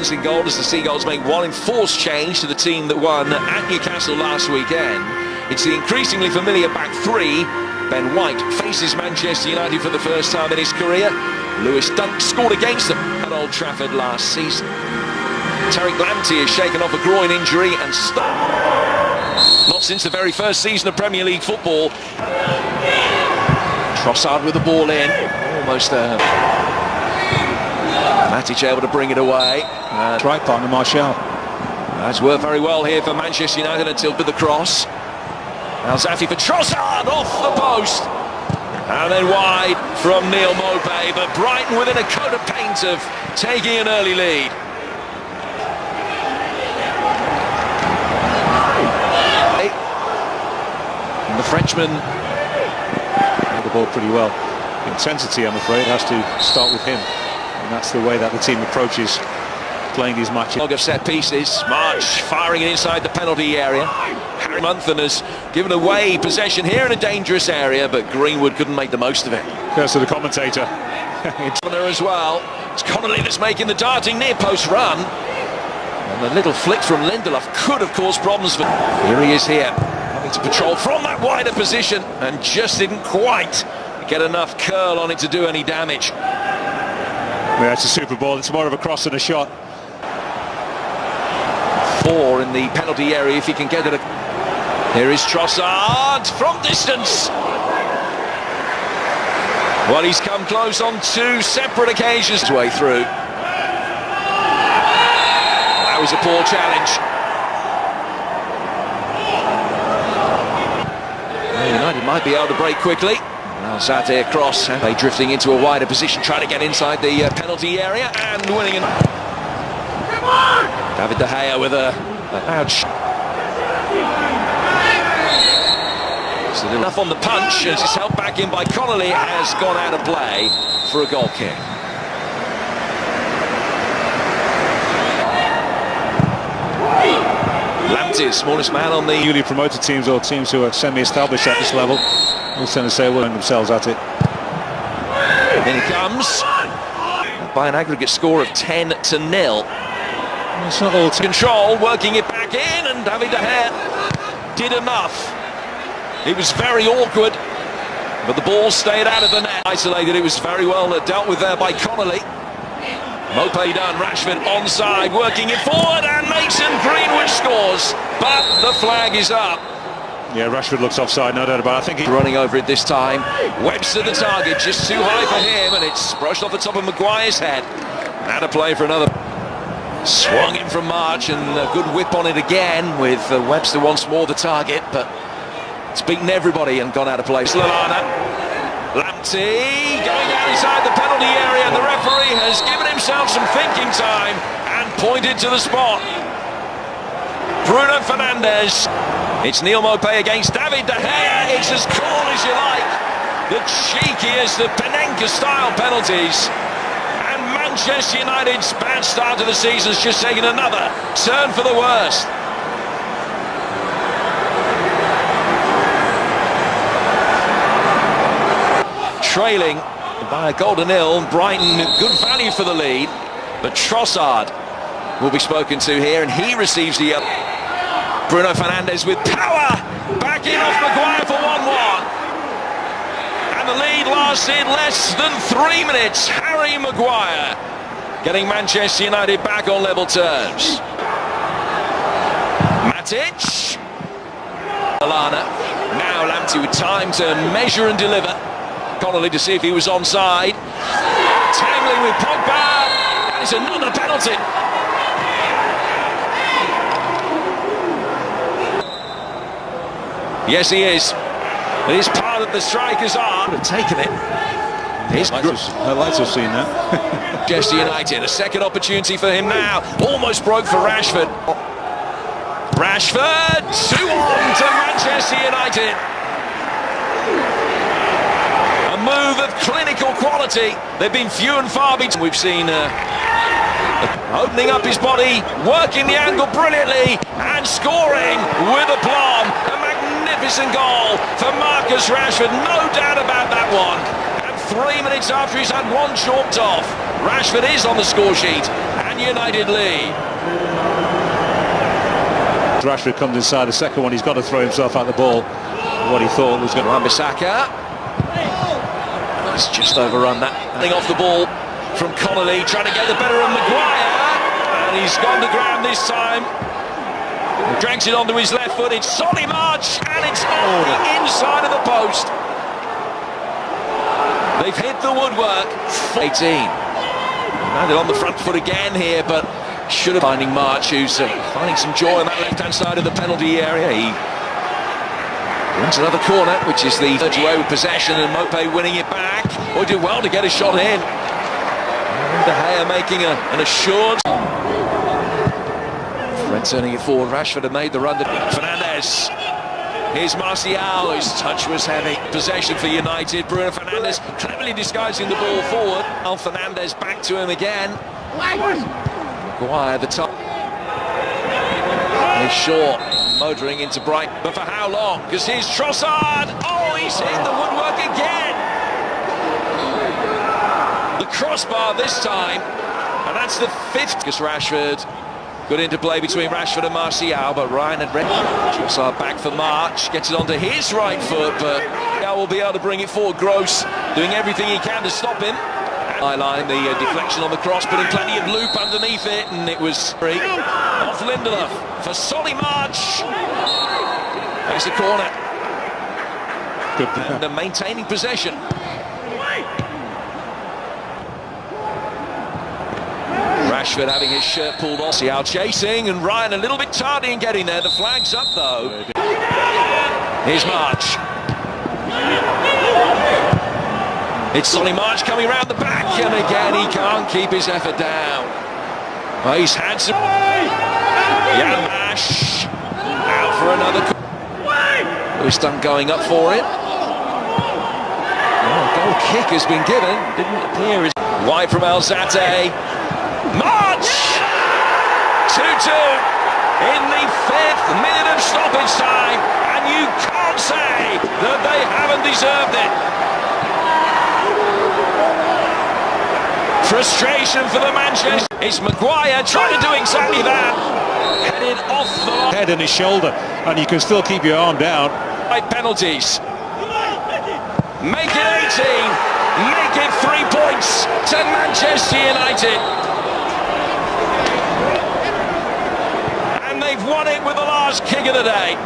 Giants in goal as the Seagulls make one enforced change to the team that won at Newcastle last weekend. It's the increasingly familiar back three. Ben White faces Manchester United for the first time in his career. Lewis Dunk scored against them at Old Trafford last season. Tariq Lamptey has shaken off a groin injury and stopped. Not since the very first season of Premier League football. Trossard with the ball in. Almost Matic able to bring it away. Right partner, Martial. That's worked very well here for Manchester United until with the cross. Now Zafi for Trossard off the post. And then wide from Neal Maupay, but Brighton within a coat of paint of taking an early lead. And the Frenchman The ball pretty well. Intensity, I'm afraid, has to start with him. And that's the way that the team approaches playing these matches. Log of set pieces. March firing it inside the penalty area. Harry Munthan has given away possession here in a dangerous area, but Greenwood couldn't make the most of it. Goes to the commentator. As well. It's Connolly that's making the darting near post run. And the little flick from Lindelof could have caused problems for... Here he is here, having to patrol from that wider position and just didn't quite get enough curl on it to do any damage. Yeah, it's a super ball. It's more of a cross than a shot. 4 in the penalty area if he can get it. Here is Trossard from distance. Well, he's come close on 2 separate occasions. Way through. That was a poor challenge. United might be able to break quickly. Now Zate across. They drifting into a wider position, trying to get inside the penalty area and winning. David De Gea with a ouch. So enough on the punch as it's held back in by Connolly, has gone out of play for a goal kick. Lamptey, smallest man on the Newly promoted teams or teams who are semi-established at this level will tend to say well themselves at it. In he comes by an aggregate score of 10-0. It's not all control, working it back in, and David De Gea did enough. It was very awkward, but the ball stayed out of the net. Isolated, it was very well dealt with there by Connolly. Maupay done, Rashford onside, working it forward, and Mason Greenwood scores, but the flag is up. Yeah, Rashford looks offside, no doubt about it. I think he's running over it this time. Webster the target, just too high for him, and it's brushed off the top of Maguire's head. And a play for another. Swung in from March, and a good whip on it again with Webster once more the target, but it's beaten everybody and gone out of place. Lallana, Lamptey going down inside the penalty area, and the referee has given himself some thinking time and pointed to the spot. Bruno Fernandes. It's Neal Maupay against David De Gea. It's as cool as you like. The cheekiest of Penenka-style penalties. And Manchester United's bad start to the season has just taken another turn for the worst. Trailing by a goal to nil. Brighton, good value for the lead. But Trossard will be spoken to here, and he receives the yellow. Bruno Fernandes with power, back in off Maguire for 1-1. And the lead lasted less than 3 minutes. Harry Maguire getting Manchester United back on level terms. Matic. Lallana. Now Lamptey with time to measure and deliver. Connolly to see if he was onside. Tangling with Pogba. And it's another penalty. Yes, he is. It is part of the striker's art. Would have taken it. I'd like to have seen that. Manchester United, a second opportunity for him now. Almost broke for Rashford. Rashford, 2-1 to Manchester United. A move of clinical quality. They've been few and far between. We've seen opening up his body, working the angle brilliantly, and scoring with aplomb. A magnificent goal for Marcus Rashford, no doubt about that one. And 3 minutes after he's had one chalked off, Rashford is on the score sheet, and United lead. Rashford comes inside the second one. He's got to throw himself at the ball. What he thought was going to happen. Bissaka. He's just overrun that thing off the ball from Connolly, trying to get the better of Maguire, and he's gone to ground this time. Drags it onto his left foot. It's Solly March, and it's on the inside of the post. They've hit the woodwork. 18. Landed on the front foot again here, but should have finding March, who's finding some joy on that left-hand side of the penalty area. He wins another corner, which is the third away with possession, and Mope winning it back. Boy, did well to get a shot in. And De Gea making an assured. Fred turning it forward. Rashford had made the run to Fernandes. Here's Martial, whose touch was heavy. Possession for United. Bruno Fernandes cleverly disguising the ball forward. Al Fernandes back to him again. Maguire the top. He's short, motoring into Brighton. But for how long? Because here's Trossard. Oh, he's hit the woodwork again. The crossbar this time, and that's the fifth. Because Rashford. Good interplay between Rashford and Martial, but Ryan had read. Trossard back for March, gets it onto his right foot, but now will be able to bring it forward. Gross doing everything he can to stop him. Line, the deflection on the cross, putting plenty of loop underneath it, and it was free. Off Lindelof for Solly March. There's the corner. Good. And maintaining possession. Rashford having his shirt pulled off. Martial chasing, and Ryan a little bit tardy in getting there. The flag's up though. Here's March. It's Solly March coming around the back, and again he can't keep his effort down. Well, he's had some. Yamash out for another. Lewis Dunn going up for it. Oh, goal kick has been given. Didn't appear as wide from Alzate. March! 2-2 in the 5th minute of stoppage time, and you can't say that they haven't deserved it. Frustration for the Manchester. It's Maguire trying to do exactly that. Headed off the line. Head and his shoulder, and you can still keep your arm down. Penalties. Make it 18. Make it 3 points to Manchester United. And they've won it with the last kick of the day.